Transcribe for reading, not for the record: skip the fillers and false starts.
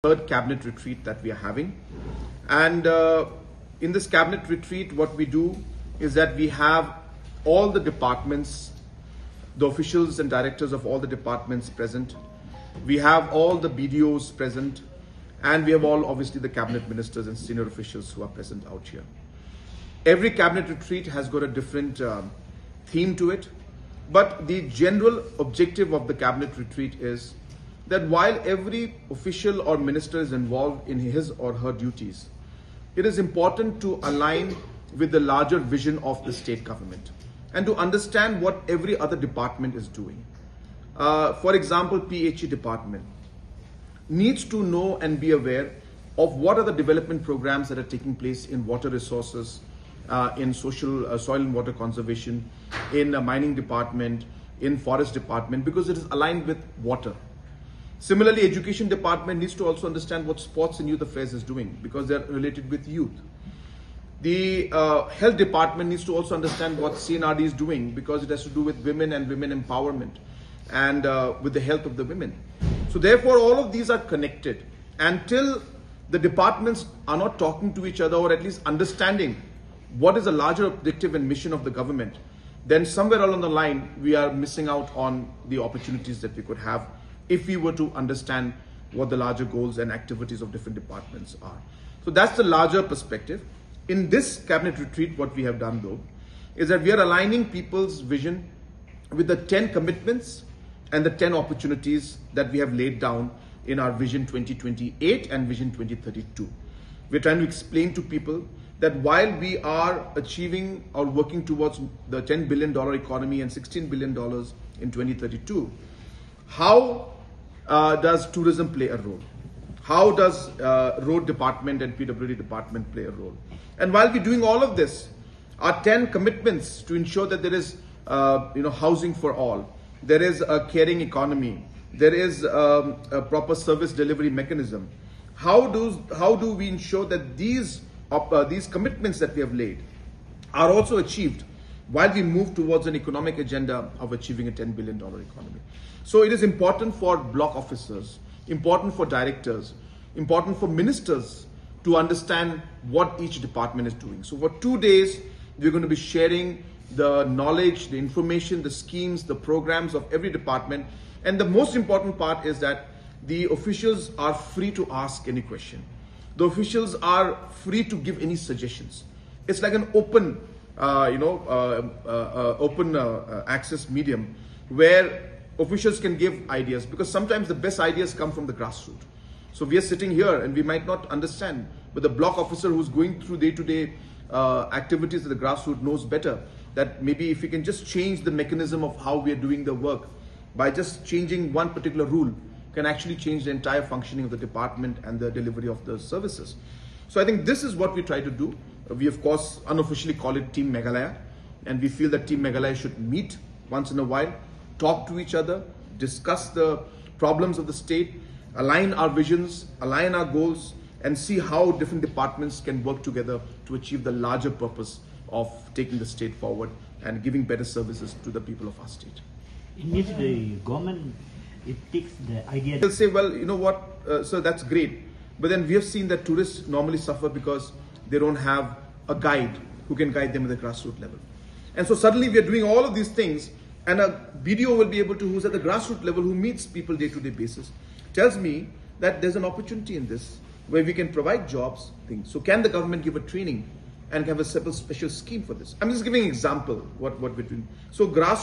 Third cabinet retreat that we are having, and in this cabinet retreat what we do is that we have all the departments, the officials and directors of all the departments present. We have all the BDOs present, and we have all obviously the cabinet ministers and senior officials who are present out here. Every cabinet retreat has got a different theme to it, but the general objective of the cabinet retreat is that while every official or minister is involved in his or her duties, it is important to align with the larger vision of the state government and to understand what every other department is doing. For example, PHE department needs to know and be aware of what are the development programs that are taking place in water resources, in soil and water conservation, in a mining department, in forest department, because it is aligned with water. Similarly, education department needs to also understand what sports and youth affairs is doing because they are related with youth. The health department needs to also understand what CNRD is doing because it has to do with women and women empowerment and with the health of the women. So therefore, all of these are connected. Until the departments are not talking to each other or at least understanding what is the larger objective and mission of the government, then somewhere along the line, we are missing out on the opportunities that we could have if we were to understand what the larger goals and activities of different departments are. So that's the larger perspective. In this cabinet retreat, what we have done though, is that we are aligning people's vision with the 10 commitments and the 10 opportunities that we have laid down in our Vision 2028 and Vision 2032. We're trying to explain to people that while we are achieving or working towards the $10 billion economy and $16 billion in 2032, how does tourism play a role? How does road department and PWD department play a role? And while we're doing all of this, our 10 commitments to ensure that there is housing for all, there is a caring economy, there is a proper service delivery mechanism. How do we ensure that these commitments that we have laid are also achieved while we move towards an economic agenda of achieving a $10 billion economy? So it is important for block officers, important for directors, important for ministers to understand what each department is doing. So for 2 days, we're going to be sharing the knowledge, the information, the schemes, the programs of every department. And the most important part is that the officials are free to ask any question. The officials are free to give any suggestions. It's like an open, access medium where officials can give ideas, because sometimes the best ideas come from the grassroots. So we are sitting here and we might not understand, but the block officer who's going through day-to-day activities at the grassroots knows better that maybe if we can just change the mechanism of how we are doing the work by just changing one particular rule, can actually change the entire functioning of the department and the delivery of the services. So I think this is what we try to do. We of course unofficially call it Team Meghalaya, and we feel that Team Meghalaya should meet once in a while, talk to each other, discuss the problems of the state, align our visions, align our goals, and see how different departments can work together to achieve the larger purpose of taking the state forward and giving better services to the people of our state. In which the government, it takes the idea. They'll say, well, you know what, sir, that's great. But then we have seen that tourists normally suffer because they don't have a guide who can guide them at the grassroots level. And so suddenly we are doing all of these things, and a BDO will be able to, who's at the grassroots level, who meets people day-to-day basis, tells me that there's an opportunity in this where we can provide jobs, things. So can the government give a training and have a special scheme for this? I'm just giving an example what we're doing. So grassroots